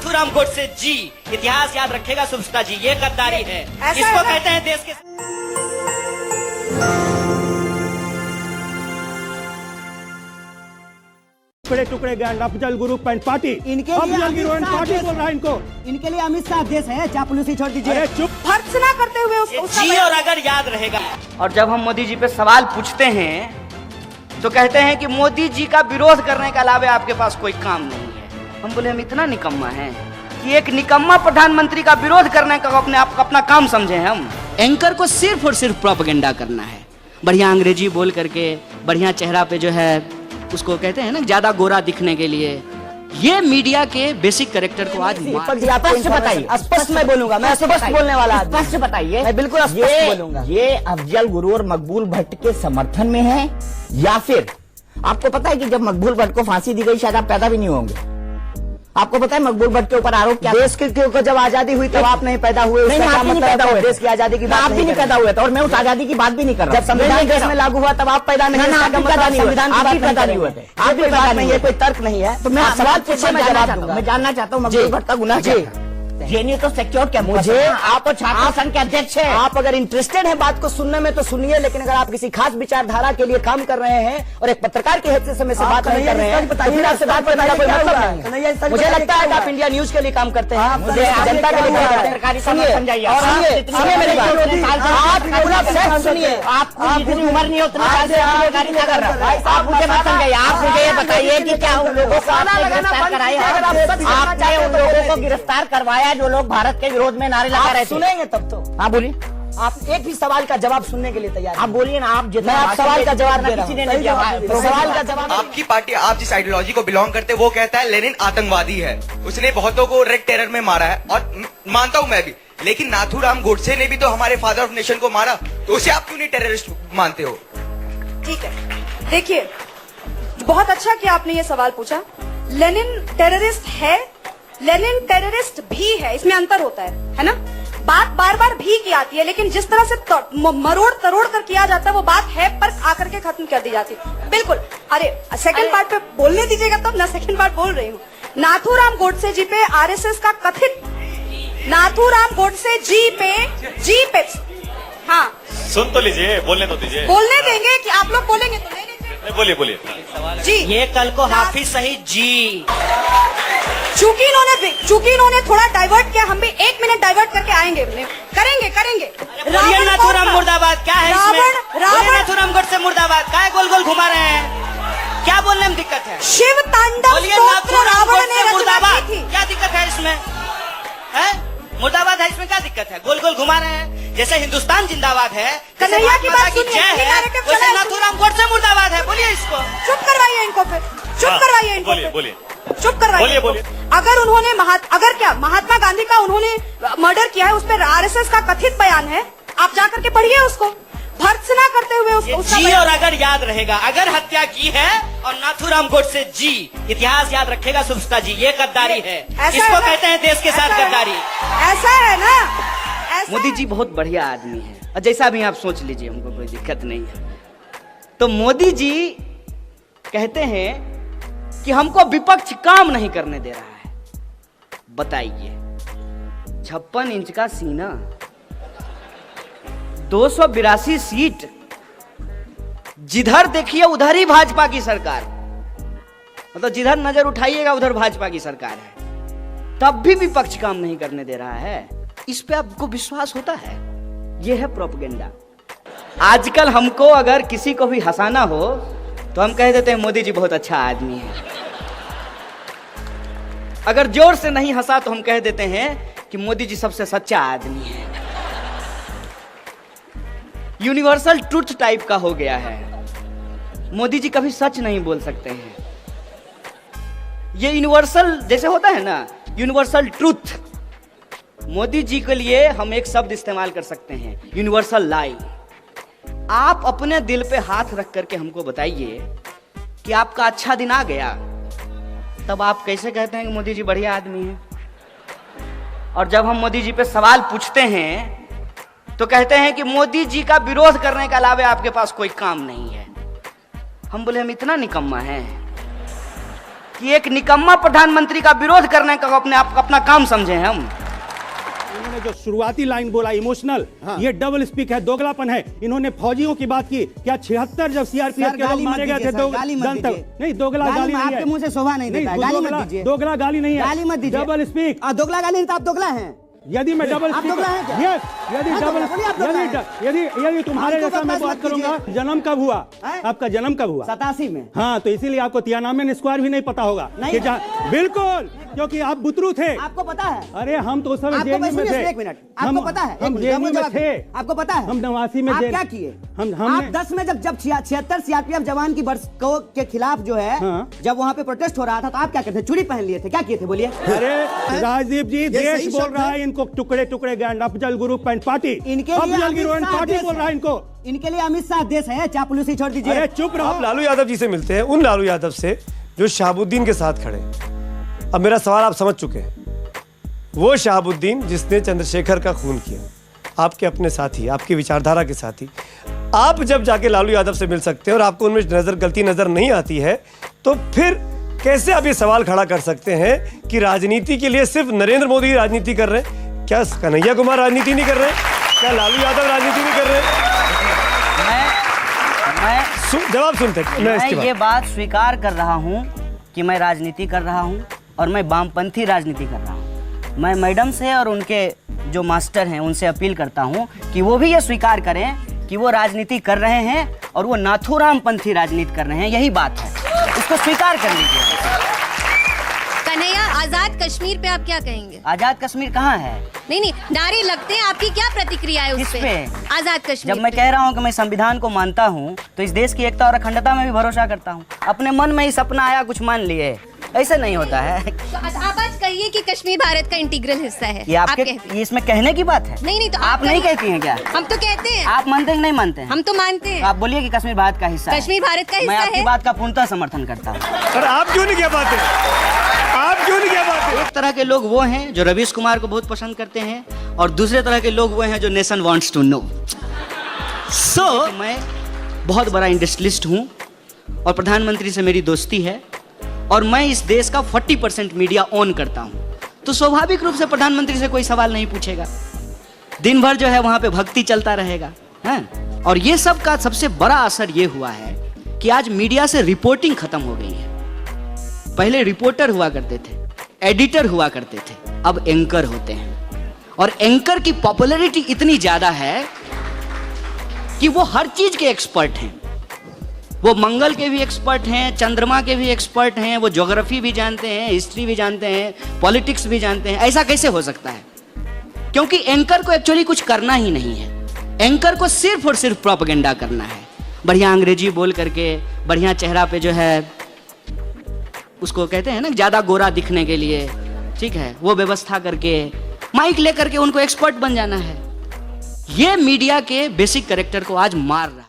नाथूराम गोडसे जी, इतिहास याद रखेगा सुपस्टार जी, ये गद्दारी है, इसको कहते हैं देश के। टुकड़े टुकड़े gang, Afzal group and party, इनके अफजल ग्रुप एंड पार्टी बोल रहा है इनको। इनके लिए अमित शाह देश है, चापलूसी छोड़ दीजिए। अरे चुप, भर्त्सना करते हुए उसका जी और अगर याद रहेगा। और जब हम मोदी जी पे सवाल पूछते हैं तो कहते हैं कि मोदी जी का विरोध करने के अलावा आपके पास कोई काम नहीं है। हम बोले हम इतना निकम्मा हैं कि एक निकम्मा प्रधानमंत्री का विरोध करने का अपना काम समझे हम। एंकर को सिर्फ और सिर्फ प्रोपेगेंडा करना है, बढ़िया अंग्रेजी बोल करके, बढ़िया चेहरा पे जो है उसको कहते हैं ना ज्यादा गोरा दिखने के लिए। ये मीडिया के बेसिक कैरेक्टर को आज स्पष्ट बताइए, स्पष्ट मैं बोलूंगा, मैं स्पष्ट बोलने वाला आदमी। स्पष्ट बताइए, मैं बिल्कुल स्पष्ट बोलूंगा। ये अफजल गुरु और मकबूल भट्ट के समर्थन में है या फिर आपको पता है कि जब मकबूल भट्ट को फांसी दी गई शायद आप पैदा भी नहीं होंगे। आपको पता है मकबूल भट्ट के ऊपर आरोप क्या? देश के जब आजादी हुई तब आप नहीं पैदा हुए। नहीं, आप नहीं पैदा हुए। देश की आजादी की आप भी नहीं पैदा हुए थे और मैं उस आजादी की बात भी नहीं कर रहा। जब संविधान देश में लागू हुआ तब आप पैदा नहीं हुए। संविधान आप भी पैदा नहीं हुए थे। आप भी पैदा नहीं, ये कोई तर्क नहीं है। तो मैं सवाल पूछे, मैं जवाब दूंगा। मैं जानना चाहता हूँ मकबूल भट्ट का गुनाह क्या था? जेएनयू तो सिक्योर कैंपस मुझे आप छात्र संघ के अध्यक्ष हैं। आप अगर इंटरेस्टेड हैं बात को सुनने में तो सुनिए, लेकिन अगर आप किसी खास विचारधारा के लिए काम कर रहे हैं और एक पत्रकार की हैसियत से मेरे से बात नहीं कर रहे हैं तो फिर आपसे बात करने का कोई मतलब नहीं है। मुझे लगता है कि आप इंडिया न्यूज के लिए काम करते हैं, जनता के लिए सरकारी समझाइए। सुनिए मेरी बात, सुनिए। आपको जितनी उम्र नहीं उतनी साल से सरकारी क्या कर रहा है? आप मुझे मत समझाइए, आप मुझे ये बताइए कि क्या उन लोगों को आपने गिरफ्तार कराया? आपने उन लोगों को गिरफ्तार करवाया जो लोग भारत के विरोध में नारे लगा रहे थे? सुनेंगे तब तो। हाँ बोलिए, आप एक भी सवाल का जवाब सुनने के लिए तैयार? आप बोलिए ना। आप जितना मैं आप सवाल का जवाब दे रहा किसी ने नहीं दिया। हूं। सवाल का जवाब आपकी पार्टी, आप जिस आइडियोलॉजी को बिलोंग करते हैं वो कहता है लेनिन आतंकवादी है, उसने बहुतों को रेड टेरर में मारा है और मानता हूं मैं भी, लेकिन नाथूराम गोडसे ने भी तो हमारे फादर ऑफ नेशन को मारा, तो उसे आप क्यों नहीं टेररिस्ट मानते हो? ठीक है, देखिए बहुत अच्छा कि आपने ये सवाल पूछा। लेनिन टेररिस्ट है, लेनिन टेररिस्ट भी है, इसमें अंतर होता है ना? बात बार बार भी की आती है, लेकिन जिस तरह से मरोड़ तरोड़ कर किया जाता है वो बात है पर आकर के खत्म कर दी जाती है। बिल्कुल। अरे सेकंड पार्ट पे बोलने दीजिएगा तब ना, सेकंड पार्ट बोल रही हूँ। नाथूराम गोडसे जी पे आरएसएस का कथित, नाथूराम गोडसे जी पे हाँ सुन तो लीजिए, बोलने तो दीजिए। बोलने देंगे कि आप लोग बोलेंगे तो नहीं? बोलिए बोलिए जी। ये कल को हाफिज सहीद जी, चूंकि इन्होंने थोड़ा डाइवर्ट किया, हम भी 1 मिनट डाइवर्ट करके आएंगे, करेंगे। नाथूराम मुर्दाबाद क्या है इसमें? नाथूराम गोडसे मुर्दाबाद क्या है? गोल गोल घुमा रहे हैं, क्या बोलने में दिक्कत है? शिव तांडव स्तोत्र रावण ने रचना की थी। क्या दिक्कत है इसमें? है मुर्दाबाद है, इसमें क्या दिक्कत है? गोल गोल घुमा रहे हैं, जैसे हिंदुस्तान जिंदाबाद है, कन्हैया की बात जय है, वैसे नाथूराम गोडसे मुर्दाबाद है। बोलिए इसको। चुप करवाइए इनको, फिर चुप करवाइए इनको। बोलिए चुप करवाइए। अगर उन्होंने महात्मा गांधी का उन्होंने मर्डर किया है, उस पर आरएसएस का कथित बयान है, आप जाकर के पढ़िए उसको। भर्त्सना करते हुए जी और अगर याद रहेगा, अगर हत्या की है और नाथूराम गोडसे जी, इतिहास याद रखेगा सुपस्टार जी, ये गद्दारी है, इसको कहते हैं देश के साथ गद्दारी। ऐसा है ना? मोदी जी बहुत बढ़िया आदमी है और जैसा भी आप सोच लीजिए, हमको कोई दिक्कत नहीं है। तो मोदी जी कहते हैं कि हमको विपक्ष काम नहीं करने दे रहा है। बताइए, 56 इंच का सीना, 282 सीट, जिधर देखिए उधर ही भाजपा की सरकार, मतलब जिधर नजर उठाइएगा उधर भाजपा की सरकार है, तब भी विपक्ष काम नहीं करने दे रहा है। इस पे आपको विश्वास होता है? यह है प्रोपेगेंडा। आजकल हमको अगर किसी को भी हंसाना हो तो हम कह देते हैं मोदी जी बहुत अच्छा आदमी है। अगर जोर से नहीं हंसा तो हम कह देते हैं कि मोदी जी सबसे सच्चा आदमी है। यूनिवर्सल ट्रुथ टाइप का हो गया है। मोदी जी कभी सच नहीं बोल सकते हैं। ये यूनिवर्सल जैसे होता है ना, यूनिवर्सल ट्रुथ। मोदी जी के लिए हम एक शब्द इस्तेमाल कर सकते हैं, यूनिवर्सल लाई। आप अपने दिल पे हाथ रख करके हमको बताइए कि आपका अच्छा दिन आ गया, तब आप कैसे कहते हैं कि मोदी जी बढ़िया आदमी है? और जब हम मोदी जी पे सवाल पूछते हैं तो कहते हैं कि मोदी जी का विरोध करने के अलावा आपके पास कोई काम नहीं है। हम बोले हम इतना निकम्मा हैं कि एक निकम्मा प्रधानमंत्री का विरोध करने का अपना काम समझे हैं हम। इन्होंने जो शुरुआती लाइन बोला इमोशनल, ये डबल स्पीक है, दोगलापन है। इन्होंने फौजियों की बात की, क्या 76 जब सीआरपीएफ के लोग मारे गए थे नहीं, दोगला गाली नहीं आपके मुंह से शोभा नहीं देता है, गाली मत दीजिए। दोगला गाली नहीं है, गाली मत दीजिए। Double speak. दोगला गाली नहीं तो आप दोगला हैं। यदि मैं डबल आप दोगला हैं क्या? यस, यदि हाँ, डबल बोलिए आप दोगला हैं। यदि तुम्हारे जैसा मैं बात करूंगा, जन्म कब हुआ आपका? जन्म कब हुआ? 87 में। हाँ, तो इसीलिए आपको तियानामेन स्क्वायर भी नहीं पता होगा। नहीं। बिल्कुल, क्योंकि आप बुतरू थे। आपको पता है? अरे हम तो उस समय जेल में थे। एक मिनट, आपको पता है? हम जेल में थे। आपको पता है? हम 89 में आप जेल। क्या किए? हम आप 10 में जब 76 सीआरपीएफ जवान की बर्स के खिलाफ जो है, जब वहाँ पे प्रोटेस्ट हो रहा था, तो आप क्या करते? चूड़ी पहन लिए थे, क्या किए थे? बोलिए। अरे राजदीप जी, देश बोल रहा है इनको टुकड़े टुकड़े गैंड। अफजल गुरुप एंड पार्टी, इनके अफजल गुरुप एंड पार्टी बोल रहा है इनको। इनके लिए अमित शाह देश है, चापलूसी छोड़ दीजिए। अरे चुप रहो। आप लालू यादव जी से मिलते हैं, उन लालू यादव से जो शहाबुद्दीन के साथ खड़े। अब मेरा सवाल आप समझ चुके हैं। वो शहाबुद्दीन जिसने चंद्रशेखर का खून किया, आपके अपने साथी, आपकी विचारधारा के साथी। आप जब जाके लालू यादव से मिल सकते हैं और आपको उनमें गलती नजर नहीं आती है, तो फिर कैसे आप ये सवाल खड़ा कर सकते हैं कि राजनीति के लिए सिर्फ नरेंद्र मोदी राजनीति कर रहे हैं? क्या कन्हैया कुमार राजनीति नहीं कर रहे? क्या लालू यादव राजनीति नहीं कर रहे? जवाब सुनते हैं। मैं ये बात स्वीकार कर रहा हूँ कि मैं राजनीति कर रहा हूँ और मैं वामपंथी राजनीति कर रहा हूँ। मैं मैडम से और उनके जो मास्टर हैं उनसे अपील करता हूँ कि वो भी ये स्वीकार करें कि वो राजनीति कर रहे हैं और वो नाथूराम पंथी राजनीति कर रहे हैं। यही बात है, इसको स्वीकार कर लीजिए। कन्हैया, आजाद कश्मीर पे आप क्या कहेंगे? आजाद कश्मीर कहाँ है? नहीं, नारे लगते हैं, आपकी क्या प्रतिक्रिया है उस किस पे? पे? आजाद कश्मीर जब मैं कह रहा हूँ कि मैं संविधान को मानता हूँ, तो इस देश की एकता और अखंडता में भी भरोसा करता हूँ। अपने मन में ही सपना आया, कुछ मान लिए, ऐसे नहीं होता है। तो आप आज कहिए कि कश्मीर भारत का इंटीग्रल हिस्सा है। ये आपके ये इसमें कहने की बात है? नहीं, तो आप नहीं कहती हैं क्या? हम तो कहते हैं। आप मानते हैं कि नहीं मानते हैं? हम तो मानते हैं। आप बोलिए कि कश्मीर भारत का हिस्सा है। कश्मीर भारत का हिस्सा मैं आपकी है। बात का पूर्णतः समर्थन करता हूँ। पर आप क्यों नहीं कह पाते? आप क्यों नहीं कह पाते? एक तरह के लोग वो हैं जो रवीश कुमार को बहुत पसंद करते हैं, और दूसरे तरह के लोग वो हैं जो नेशन वांट्स टू नो। मैं बहुत बड़ा इंडस्ट्रियलिस्ट हूँ और प्रधानमंत्री से मेरी दोस्ती है, और मैं इस देश का 40% मीडिया ऑन करता हूँ, तो स्वाभाविक रूप से प्रधानमंत्री से कोई सवाल नहीं पूछेगा। दिन भर जो है वहाँ पे भक्ति चलता रहेगा, हैं? और ये सब का सबसे बड़ा असर ये हुआ है कि आज मीडिया से रिपोर्टिंग खत्म हो गई है। पहले रिपोर्टर हुआ करते थे, एडिटर हुआ करते थे, अब एंकर होते हैं। और एंकर की पॉपुलैरिटी इतनी ज्यादा है कि वो हर चीज के एक्सपर्ट हैं। वो मंगल के भी एक्सपर्ट हैं, चंद्रमा के भी एक्सपर्ट हैं, वो ज्योग्राफी भी जानते हैं, हिस्ट्री भी जानते हैं, पॉलिटिक्स भी जानते हैं। ऐसा कैसे हो सकता है? क्योंकि एंकर को एक्चुअली कुछ करना ही नहीं है। एंकर को सिर्फ और सिर्फ प्रोपेगेंडा करना है, बढ़िया अंग्रेजी बोल करके, बढ़िया चेहरा पे जो है उसको कहते हैं ना ज्यादा गोरा दिखने के लिए, ठीक है, वो व्यवस्था करके माइक लेकर के उनको एक्सपर्ट बन जाना है। ये मीडिया के बेसिक कैरेक्टर को आज मार रहा है।